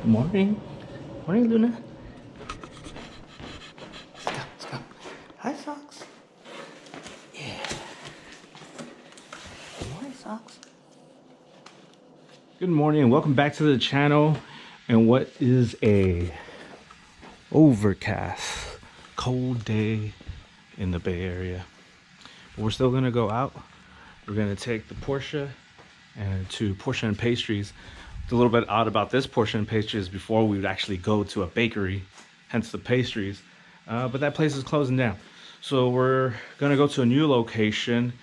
Good morning. Morning, Luna. Let's go. Hi, Socks. Yeah. Good morning, Socks. Good morning and welcome back to the channel. And what is a overcast, cold day in the Bay Area. But we're still gonna go out. We're gonna take the Porsche and to Porsche and Pastries. It's a little bit odd about this Porsche and Pastries. Before we would actually go to a bakery, hence the pastries, but that place is closing down. So we're gonna go to a new location.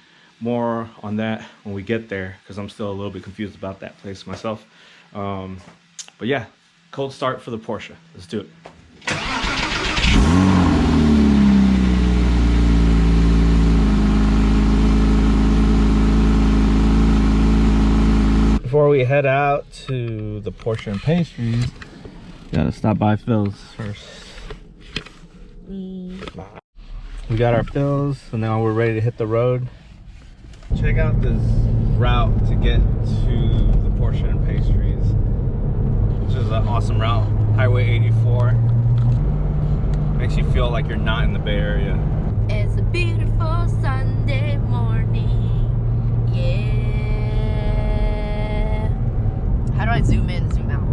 More on that when we get there, because I'm still a little bit confused about that place myself. But yeah, cold start for the Porsche. Let's do it. Before we head out to the Porsche and Pastries, gotta stop by Phil's first. We got our fills, so now we're ready to hit the road. Check out this route to get to the Porsche and Pastries, which is an awesome route. Highway 84. Makes you feel like you're not in the Bay Area. It's a beautiful Sunday morning. Yeah. How do I zoom in, zoom out?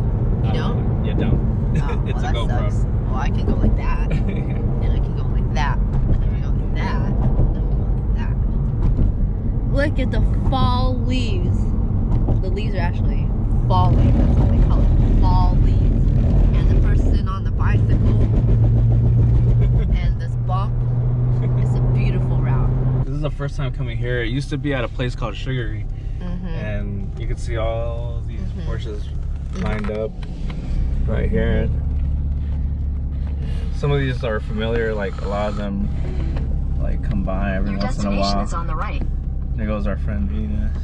You don't? You don't. Oh, It's well, a GoPro. Sucks. Well, I can go like that. And I can go like that. And I can go like that. And I can go like that. Look at the fall leaves. The leaves are actually falling. That's what they call it. Fall leaves. And the person on the bicycle. And this bump. It's a beautiful route. This is the first time coming here. It used to be at a place called Sugary. And you can see all these Porsches lined up right here. Some of these are familiar, like a lot of them like come by every once in a while. Your destination is on the right. There goes our friend Venus.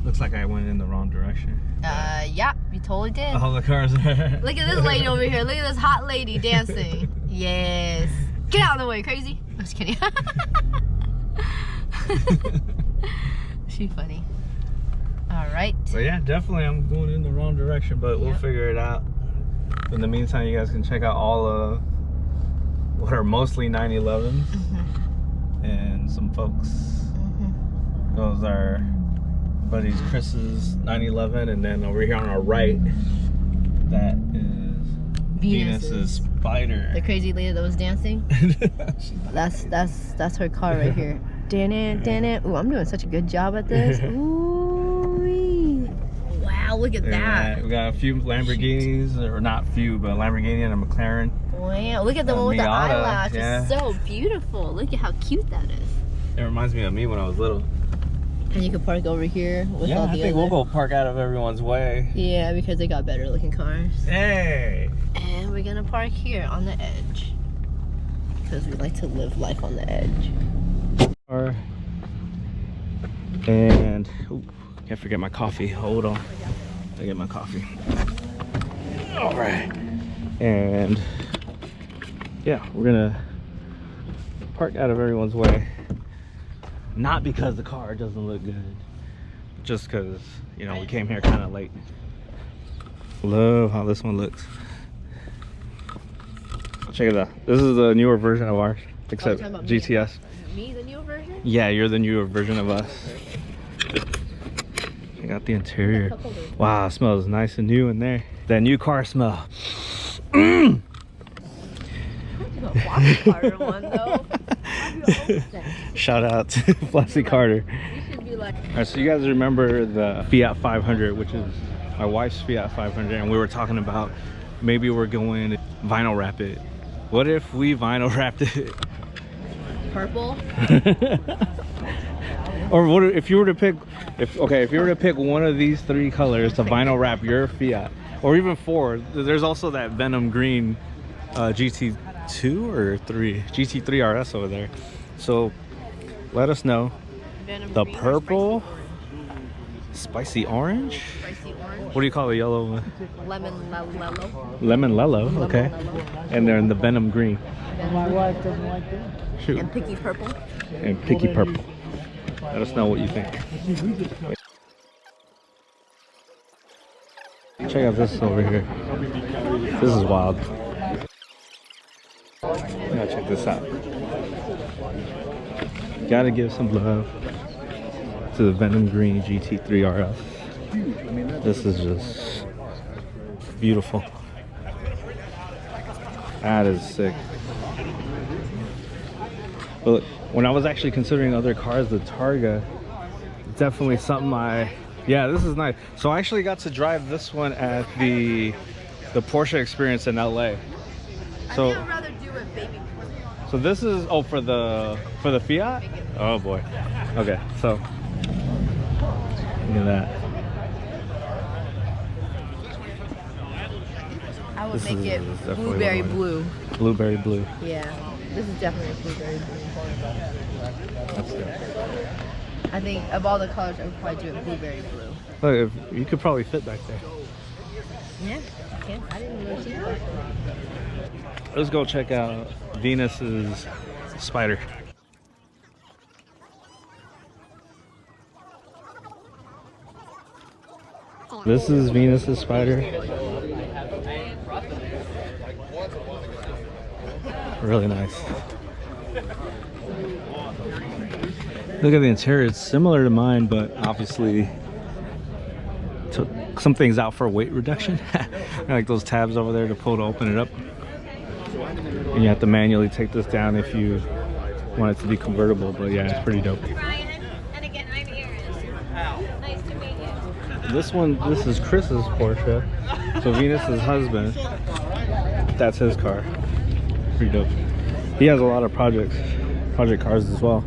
Looks like I went in the wrong direction. Yeah, you totally did. All the cars are. Look at this lady over here. Look at this hot lady dancing. Yes. Get out of the way, crazy. I'm just kidding. She's funny. All right. But yeah, definitely I'm going in the wrong direction, but we'll figure it out. In the meantime, you guys can check out all of what are mostly 911s and some folks. Those are buddies Chris's 911, and then over here on our right, that is Venus's Spider. The crazy lady that was dancing. that's her car right here. Dan it. Ooh, I'm doing such a good job at this. Ooh. Wow, look at that. We got a few Lamborghinis, or not few, but a Lamborghini and a McLaren. Wow, look at the one with the eyelash. Yeah. It's so beautiful. Look at how cute that is. It reminds me of me when I was little. And you can park over here with all the I think we'll go park out of everyone's way. Yeah, because they got better looking cars. Hey! And we're gonna park here on the edge. Because we like to live life on the edge. And ooh, can't forget my coffee. Hold on. I get my coffee. All right. And yeah, we're gonna park out of everyone's way. Not because the car doesn't look good, just because, you know, we came here kind of late. Love how this one looks. Check it out. This is the newer version of ours, except GTS. Me, the newer version? Yeah, you're the newer version of us. Check out the interior. Wow, it smells nice and new in there. That new car smell. Carter one though. Shout out to Flossie Carter. Alright, so you guys remember the Fiat 500, which is my wife's Fiat 500, and we were talking about maybe we're going to vinyl wrap it. What if we vinyl wrapped it purple? Or what if you were to pick, if you were to pick one of these three colors to vinyl wrap your Fiat, or even four? There's also that Venom green GT2 or 3 GT3 RS over there. So let us know. Venom the green purple, spicy orange. Spicy orange. What do you call the yellow one? Lemon lello. Lemon lello. Okay. And then the Venom green. My wife doesn't like that. Shoot. And picky purple. And picky purple. Let us know what you think. Check out this over here. This is wild. Now check this out. Gotta give some love to the Venom Green GT3 RS. This is just beautiful. That is sick. But when I was actually considering other cars, the Targa, definitely something yeah, this is nice. So I actually got to drive this one at the Porsche experience in LA. So I think I'd rather do a baby. so this is for the Fiat? Oh boy. Okay, so look at that. I would This make is it definitely blueberry one. blue. Blueberry blue. Yeah, this is definitely a blueberry blue. That's good. I think of all the colors, I would probably do it blueberry blue. Look, if you could probably fit back there. Yeah, I can. I didn't really see that. Let's go check out Venus's Spider. This is Venus's Spider. Really nice. Look at the interior. It's similar to mine, but obviously took some things out for weight reduction. Like those tabs over there to pull to open it up. And you have to manually take this down if you want it to be convertible. But yeah, it's pretty dope. Ryan, and again, I'm Erin. Nice to meet you. This is Chris's Porsche. So Venus's husband, that's his car. Pretty dope. He has a lot of project cars as well.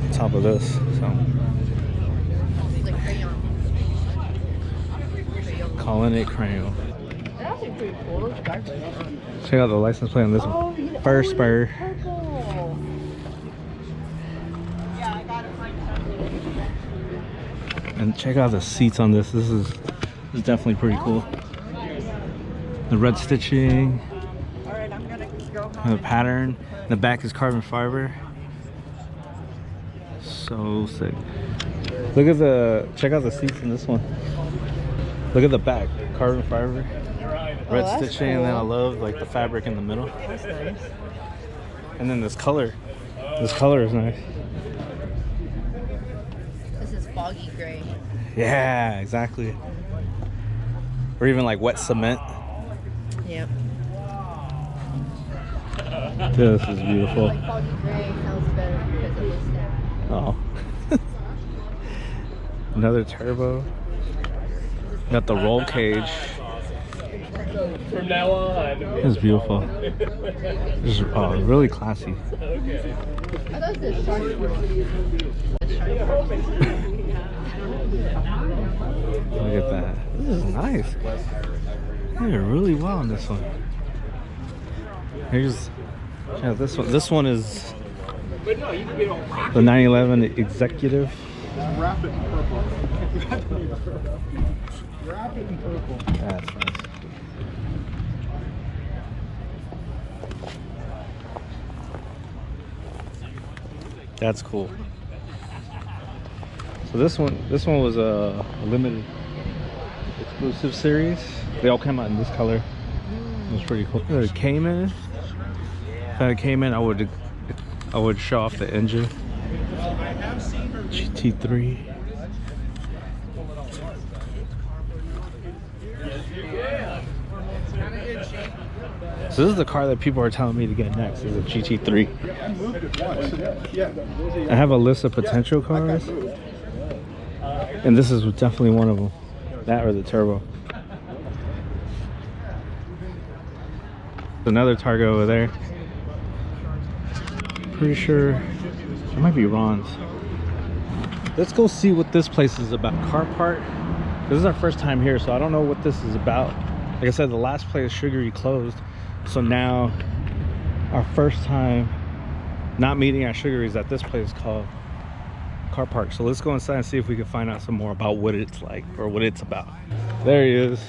On top of this, so It's like crayon. calling it crayon. That's actually pretty cool. Those sparkles. Check out the license plate on this one. First spur. Purple. And check out the seats on this. This is definitely pretty cool. The red stitching. And the pattern. The back is carbon fiber. So sick. Look at check out the seats in this one. Look at the back, carbon fiber, red that's stitching, and then I cool. love like the fabric in the middle. That's nice. And then this color is nice. This is foggy gray. Yeah, exactly. Or even like wet cement. Yep. This is beautiful. Like foggy gray sounds better because it was that. Oh. Another turbo. Got the roll cage. From now on. It's beautiful. It's really classy. I thought it was shark. Look at that. This is nice. They did really well on this one. Here's this one. This one is the 911 Executive. Wrap it in purple. Wrap it in purple. That's nice. That's cool. So this one was a limited exclusive series. They all came out in this color. It was pretty cool. If it came in, I would show off the engine. GT3. So this is the car that people are telling me to get next. Is a GT3. I moved it once. Yeah. I have a list of potential cars, and this is definitely one of them. That or the turbo. Another Targa over there. Pretty sure it might be Ron's. Let's go see what this place is about. Car Park. This is our first time here, so I don't know what this is about. Like I said, the last place, Sugary, closed. So now our first time not meeting at Sugary's at this place called Car Park. So let's go inside and see if we can find out some more about what it's like or what it's about. There he is.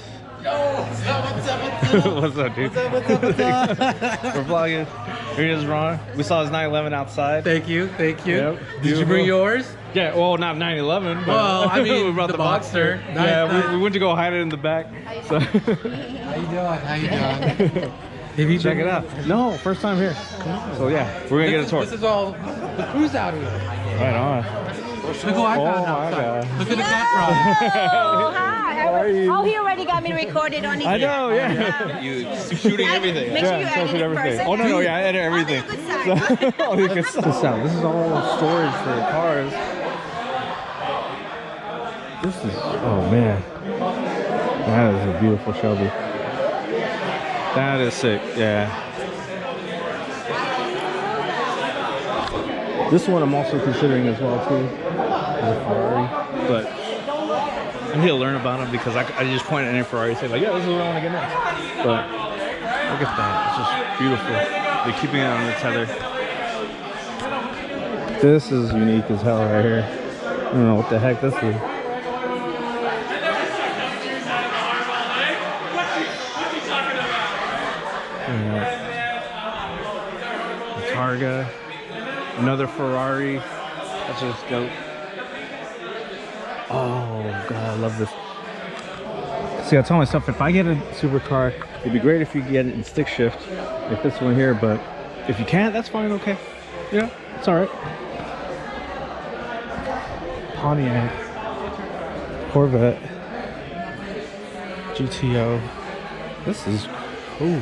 Yo, what's up, What's up, dude? What's up? We're vlogging. Here is Ron. We saw his 911 outside. Thank you. Yep. Did you bring Beautiful. yours? Yeah, well, not 911. But Well, I mean, we brought the the Boxster. Boxster. Yeah, Nice. we went to go hide it in the back. So How you doing? How you doing? Have you check been- it out. No, first time here. So yeah, we're gonna get a tour. This is all the crew's out here. Right on. Look who I found my outside. God. Look at the cat Oh, hi. How are you? Oh, he already got me recorded on his. I know, yeah. You shooting everything. Make sure you Yeah, edit shoot it everything. first. Oh no, yeah, I edit everything. On the good side. Oh, look at this out. This is all storage for the cars. This is, oh man, that is a beautiful Shelby. That is sick, yeah. This one I'm also considering as well too, as a Ferrari, but I need to learn about them because I just point at any Ferrari and say like, yeah, this is what I want to get next. But look at that, it's just beautiful. They're keeping it on the tether. This is unique as hell right here. I don't know what the heck this is. Targa, another Ferrari. That's just dope. Oh god, I love this. See, I tell myself if I get a supercar, it'd be great if you get it in stick shift, like this one here. But if you can't, that's fine. Okay, yeah, it's all right. Pontiac, Corvette, GTO. This is cool.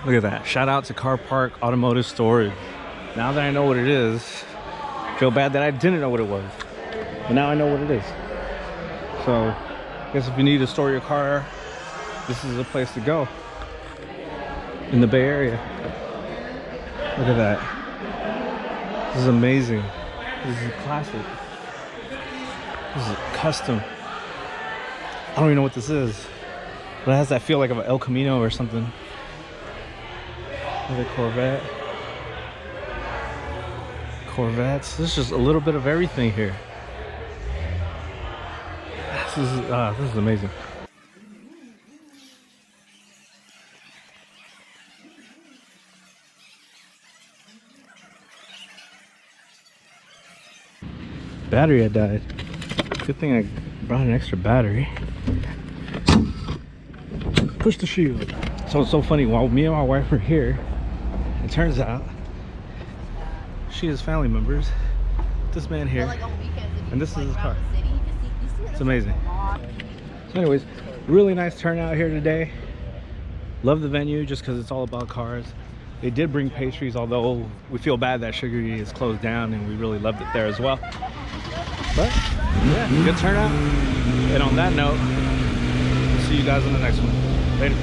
Look at that. Shout out to Car Park Automotive Storage. Now that I know what it is, I feel bad that I didn't know what it was. But now I know what it is. So, I guess if you need to store your car, this is the place to go. In the Bay Area. Look at that. This is amazing. This is classic. This is custom. I don't even know what this is. But it has that feel like of an El Camino or something. Another Corvette. Corvettes. There's just a little bit of everything here. This is amazing. Battery had died. Good thing I brought an extra battery. Push the shield. So it's so funny, while me and my wife were here, it turns out she has family members. This man here, and this is his car. It's amazing. So anyways, really nice turnout here today. Love the venue just because it's all about cars. They did bring pastries, although we feel bad that Sugary is closed down, and we really loved it there as well. But yeah, good turnout. And on that note, we'll see you guys in the next one. Later.